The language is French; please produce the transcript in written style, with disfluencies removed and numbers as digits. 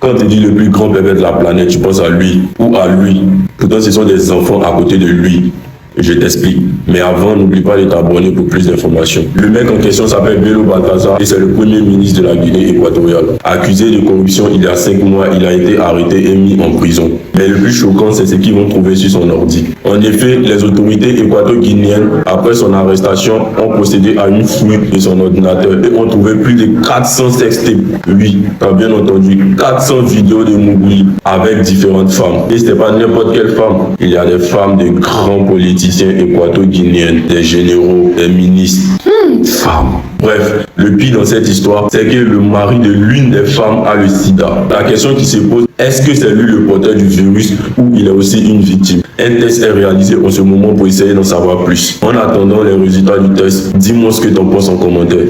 Quand tu dis le plus grand bébé de la planète, tu penses à lui ou à lui. Pourtant, ce sont des enfants à côté de lui. Je t'explique. Mais avant, n'oublie pas de t'abonner pour plus d'informations. Le mec en question s'appelle Bello Balthazar et c'est le premier ministre de la Guinée équatoriale. Accusé de corruption il y a 5 mois, il a été arrêté et mis en prison. Mais le plus choquant, c'est ce qu'ils vont trouver sur son ordi. En effet, les autorités équato-guinéennes, après son arrestation, ont procédé à une fouille de son ordinateur et ont trouvé plus de 400 sextapes. Oui, t'as bien entendu, 400 vidéos de Mougouli avec différentes femmes. Et c'était pas n'importe quelle femme. Il y a des femmes de grands politiciens équato-guinéens, des généraux, des ministres. Femmes. Bref, le pire dans cette histoire, c'est que le mari de l'une des femmes a le sida. La question qui se pose, est-ce que c'est lui le porteur du virus ou il est aussi une victime? Un test est réalisé en ce moment pour essayer d'en savoir plus. En attendant les résultats du test, dis-moi ce que tu en penses en commentaire.